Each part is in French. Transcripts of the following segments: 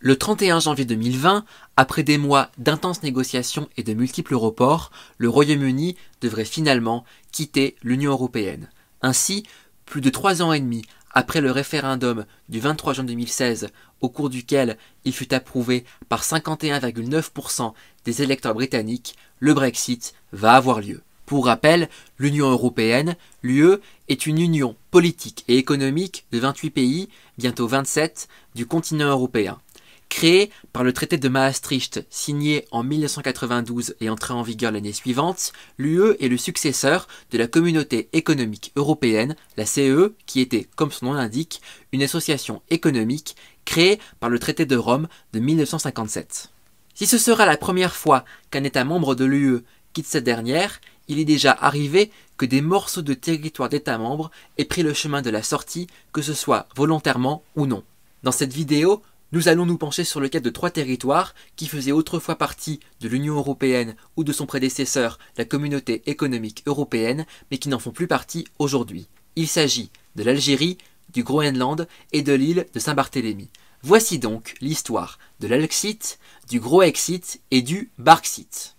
Le 31 janvier 2020, après des mois d'intenses négociations et de multiples reports, le Royaume-Uni devrait finalement quitter l'Union européenne. Ainsi, plus de 3 ans et demi après le référendum du 23 juin 2016, au cours duquel il fut approuvé par 51,9% des électeurs britanniques, le Brexit va avoir lieu. Pour rappel, l'Union européenne, l'UE, est une union politique et économique de 28 pays, bientôt 27, du continent européen. Créée par le traité de Maastricht signé en 1992 et entré en vigueur l'année suivante, l'UE est le successeur de la Communauté économique européenne, la CE, qui était, comme son nom l'indique, une association économique créée par le traité de Rome de 1957. Si ce sera la première fois qu'un État membre de l'UE quitte cette dernière, il est déjà arrivé que des morceaux de territoire d'États membres aient pris le chemin de la sortie, que ce soit volontairement ou non. Dans cette vidéo, nous allons nous pencher sur le cas de 3 territoires qui faisaient autrefois partie de l'Union européenne ou de son prédécesseur, la Communauté économique européenne, mais qui n'en font plus partie aujourd'hui. Il s'agit de l'Algérie, du Groenland et de l'île de Saint-Barthélemy. Voici donc l'histoire de l'Alxit, du Groexit et du Barxit.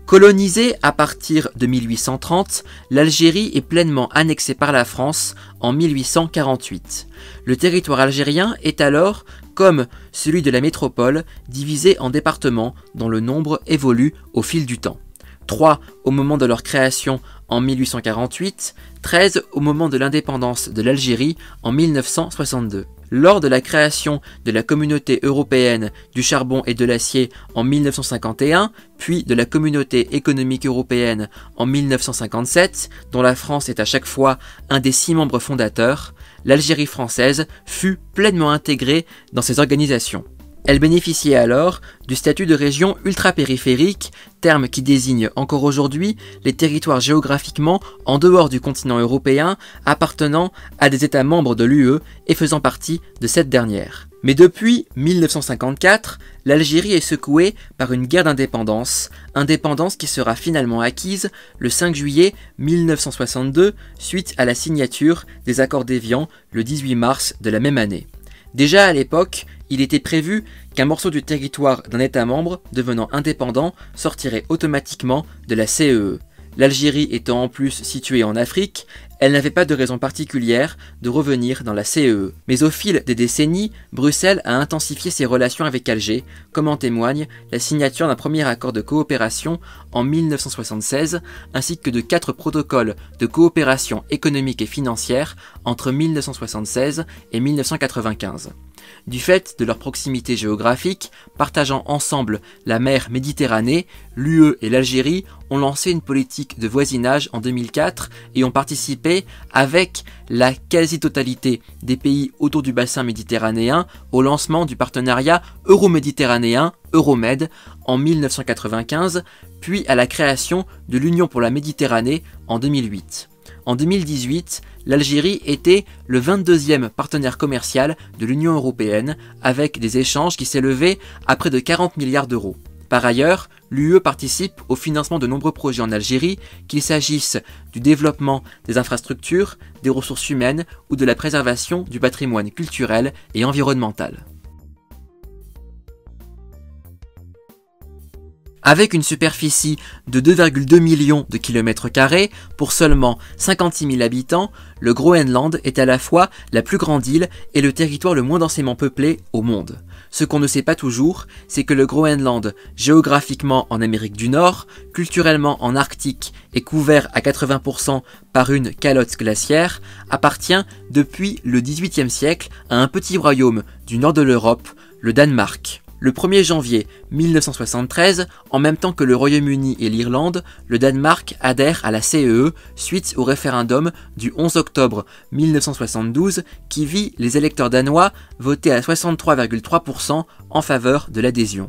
Colonisée à partir de 1830, l'Algérie est pleinement annexée par la France en 1848. Le territoire algérien est alors, comme celui de la métropole, divisé en départements dont le nombre évolue au fil du temps. 3 au moment de leur création en 1848, 13 au moment de l'indépendance de l'Algérie en 1962. Lors de la création de la Communauté européenne du charbon et de l'acier en 1951, puis de la Communauté économique européenne en 1957, dont la France est à chaque fois un des 6 membres fondateurs, l'Algérie française fut pleinement intégrée dans ces organisations. Elle bénéficiait alors du statut de région ultra-périphérique, terme qui désigne encore aujourd'hui les territoires géographiquement en dehors du continent européen appartenant à des États membres de l'UE et faisant partie de cette dernière. Mais depuis 1954, l'Algérie est secouée par une guerre d'indépendance, indépendance qui sera finalement acquise le 5 juillet 1962 suite à la signature des accords d'Évian le 18 mars de la même année. Déjà à l'époque, il était prévu qu'un morceau du territoire d'un État membre devenant indépendant sortirait automatiquement de la CEE. L'Algérie étant en plus située en Afrique, elle n'avait pas de raison particulière de revenir dans la CEE. Mais au fil des décennies, Bruxelles a intensifié ses relations avec Alger, comme en témoigne la signature d'un premier accord de coopération en 1976, ainsi que de 4 protocoles de coopération économique et financière entre 1976 et 1995. Du fait de leur proximité géographique, partageant ensemble la mer Méditerranée, l'UE et l'Algérie ont lancé une politique de voisinage en 2004 et ont participé, avec la quasi-totalité des pays autour du bassin méditerranéen, au lancement du partenariat euro-méditerranéen, Euromed, en 1995, puis à la création de l'Union pour la Méditerranée en 2008. En 2018, l'Algérie était le 22e partenaire commercial de l'Union européenne, avec des échanges qui s'élevaient à près de 40 milliards d'euros. Par ailleurs, l'UE participe au financement de nombreux projets en Algérie, qu'il s'agisse du développement des infrastructures, des ressources humaines ou de la préservation du patrimoine culturel et environnemental. Avec une superficie de 2,2 millions de km² pour seulement 56 000 habitants, le Groenland est à la fois la plus grande île et le territoire le moins densément peuplé au monde. Ce qu'on ne sait pas toujours, c'est que le Groenland, géographiquement en Amérique du Nord, culturellement en Arctique et couvert à 80% par une calotte glaciaire, appartient depuis le XVIIIe siècle à un petit royaume du nord de l'Europe, le Danemark. Le 1er janvier 1973, en même temps que le Royaume-Uni et l'Irlande, le Danemark adhère à la CEE suite au référendum du 11 octobre 1972 qui vit les électeurs danois voter à 63,3% en faveur de l'adhésion.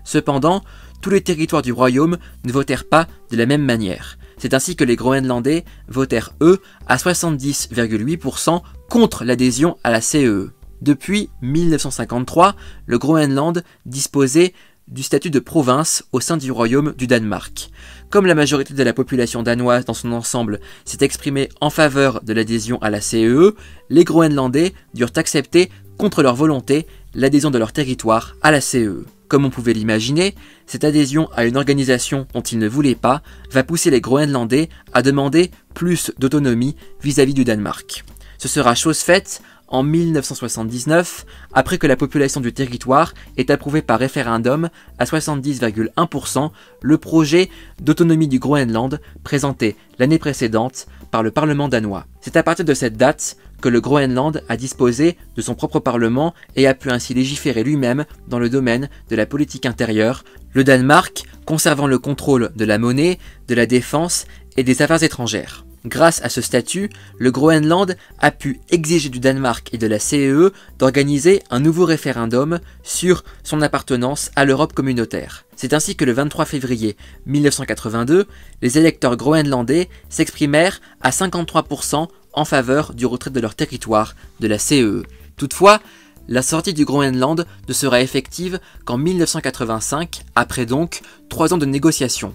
Cependant, tous les territoires du Royaume ne votèrent pas de la même manière. C'est ainsi que les Groenlandais votèrent eux à 70,8% contre l'adhésion à la CEE. Depuis 1953, le Groenland disposait du statut de province au sein du royaume du Danemark. Comme la majorité de la population danoise dans son ensemble s'est exprimée en faveur de l'adhésion à la CEE, les Groenlandais durent accepter, contre leur volonté, l'adhésion de leur territoire à la CEE. Comme on pouvait l'imaginer, cette adhésion à une organisation dont ils ne voulaient pas va pousser les Groenlandais à demander plus d'autonomie vis-à-vis du Danemark. Ce sera chose faite en 1979, après que la population du territoire ait approuvé par référendum à 70,1% le projet d'autonomie du Groenland présenté l'année précédente par le Parlement danois. C'est à partir de cette date que le Groenland a disposé de son propre Parlement et a pu ainsi légiférer lui-même dans le domaine de la politique intérieure, le Danemark conservant le contrôle de la monnaie, de la défense et des affaires étrangères. Grâce à ce statut, le Groenland a pu exiger du Danemark et de la CEE d'organiser un nouveau référendum sur son appartenance à l'Europe communautaire. C'est ainsi que le 23 février 1982, les électeurs groenlandais s'exprimèrent à 53% en faveur du retrait de leur territoire de la CEE. Toutefois, la sortie du Groenland ne sera effective qu'en 1985, après donc 3 ans de négociations.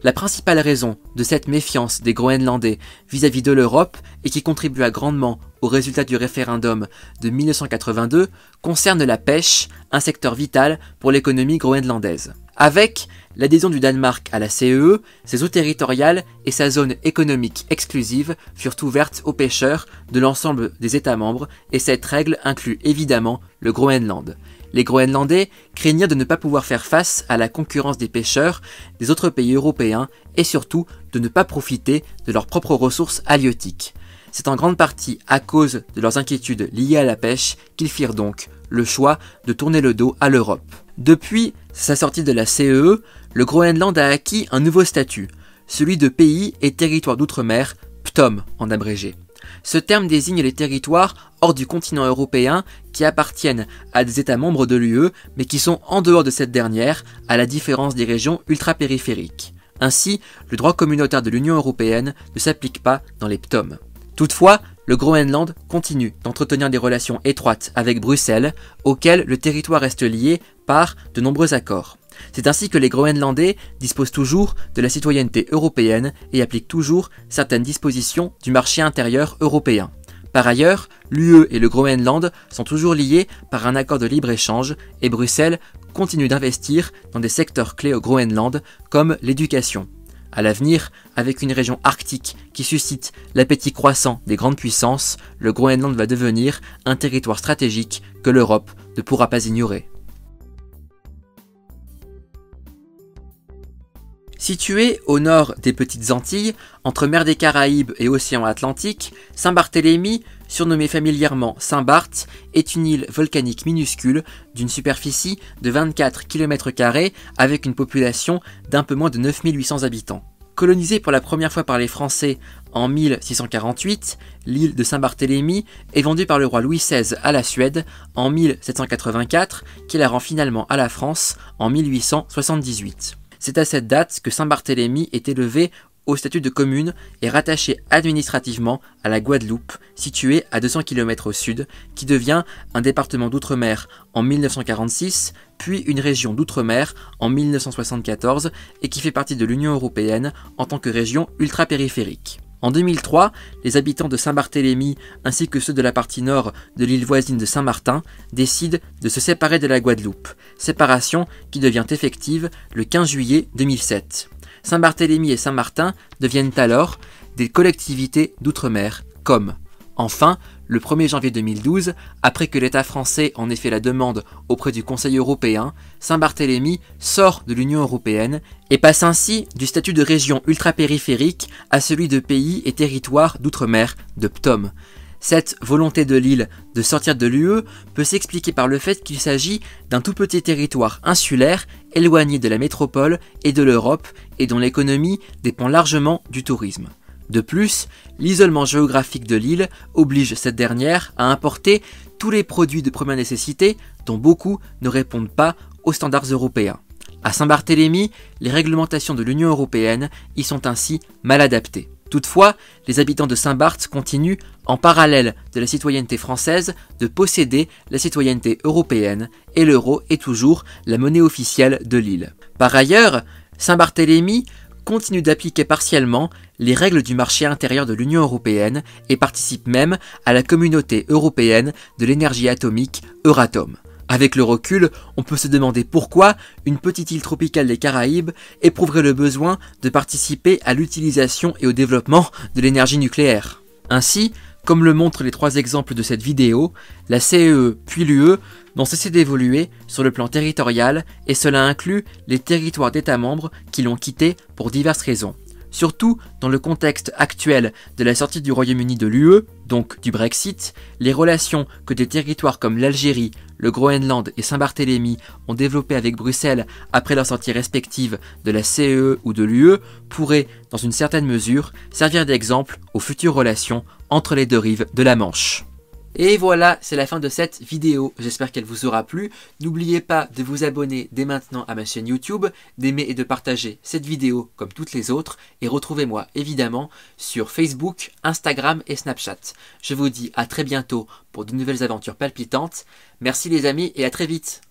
La principale raison de cette méfiance des Groenlandais vis-à-vis de l'Europe et qui contribua grandement au résultat du référendum de 1982 concerne la pêche, un secteur vital pour l'économie groenlandaise. Avec l'adhésion du Danemark à la CEE, ses eaux territoriales et sa zone économique exclusive furent ouvertes aux pêcheurs de l'ensemble des États membres et cette règle inclut évidemment le Groenland. Les Groenlandais craignirent de ne pas pouvoir faire face à la concurrence des pêcheurs des autres pays européens et surtout de ne pas profiter de leurs propres ressources halieutiques. C'est en grande partie à cause de leurs inquiétudes liées à la pêche qu'ils firent donc le choix de tourner le dos à l'Europe. Depuis sa sortie de la CEE, le Groenland a acquis un nouveau statut, celui de pays et territoire d'outre-mer, PTOM en abrégé. Ce terme désigne les territoires hors du continent européen qui appartiennent à des États membres de l'UE mais qui sont en dehors de cette dernière, à la différence des régions ultrapériphériques. Ainsi, le droit communautaire de l'Union européenne ne s'applique pas dans les PTOM. Toutefois, le Groenland continue d'entretenir des relations étroites avec Bruxelles, auxquelles le territoire reste lié par de nombreux accords. C'est ainsi que les Groenlandais disposent toujours de la citoyenneté européenne et appliquent toujours certaines dispositions du marché intérieur européen. Par ailleurs, l'UE et le Groenland sont toujours liés par un accord de libre-échange et Bruxelles continue d'investir dans des secteurs clés au Groenland comme l'éducation. À l'avenir, avec une région arctique qui suscite l'appétit croissant des grandes puissances, le Groenland va devenir un territoire stratégique que l'Europe ne pourra pas ignorer. Situé au nord des Petites Antilles, entre mer des Caraïbes et océan Atlantique, Saint-Barthélemy, surnommé familièrement Saint-Barth, est une île volcanique minuscule d'une superficie de 24 km² avec une population d'un peu moins de 9800 habitants. Colonisée pour la première fois par les Français en 1648, l'île de Saint-Barthélemy est vendue par le roi Louis XVI à la Suède en 1784, qui la rend finalement à la France en 1878. C'est à cette date que Saint-Barthélemy est élevé au statut de commune et rattaché administrativement à la Guadeloupe, située à 200 km au sud, qui devient un département d'outre-mer en 1946, puis une région d'outre-mer en 1974 et qui fait partie de l'Union européenne en tant que région ultra-périphérique. En 2003, les habitants de Saint-Barthélemy ainsi que ceux de la partie nord de l'île voisine de Saint-Martin décident de se séparer de la Guadeloupe, séparation qui devient effective le 15 juillet 2007. Saint-Barthélemy et Saint-Martin deviennent alors des collectivités d'outre-mer, comme. Enfin, le 1er janvier 2012, après que l'État français en ait fait la demande auprès du Conseil européen, Saint-Barthélemy sort de l'Union européenne et passe ainsi du statut de région ultrapériphérique à celui de pays et territoire d'outre-mer de PTOM. Cette volonté de l'île de sortir de l'UE peut s'expliquer par le fait qu'il s'agit d'un tout petit territoire insulaire éloigné de la métropole et de l'Europe et dont l'économie dépend largement du tourisme. De plus, l'isolement géographique de l'île oblige cette dernière à importer tous les produits de première nécessité dont beaucoup ne répondent pas aux standards européens. À Saint-Barthélemy, les réglementations de l'Union européenne y sont ainsi mal adaptées. Toutefois, les habitants de Saint-Barth continuent, en parallèle de la citoyenneté française, de posséder la citoyenneté européenne, et l'euro est toujours la monnaie officielle de l'île. Par ailleurs, Saint-Barthélemy continue d'appliquer partiellement les règles du marché intérieur de l'Union européenne et participe même à la communauté européenne de l'énergie atomique Euratom. Avec le recul, on peut se demander pourquoi une petite île tropicale des Caraïbes éprouverait le besoin de participer à l'utilisation et au développement de l'énergie nucléaire. Ainsi, comme le montrent les 3 exemples de cette vidéo, la CEE puis l'UE n'ont cessé d'évoluer sur le plan territorial et cela inclut les territoires d'États membres qui l'ont quitté pour diverses raisons. Surtout dans le contexte actuel de la sortie du Royaume-Uni de l'UE, donc du Brexit, les relations que des territoires comme l'Algérie, le Groenland et Saint-Barthélemy ont développées avec Bruxelles après leur sortie respective de la CEE ou de l'UE pourraient, dans une certaine mesure, servir d'exemple aux futures relations entre les 2 rives de la Manche. Et voilà, c'est la fin de cette vidéo, j'espère qu'elle vous aura plu. N'oubliez pas de vous abonner dès maintenant à ma chaîne YouTube, d'aimer et de partager cette vidéo comme toutes les autres, et retrouvez-moi évidemment sur Facebook, Instagram et Snapchat. Je vous dis à très bientôt pour de nouvelles aventures palpitantes. Merci les amis et à très vite.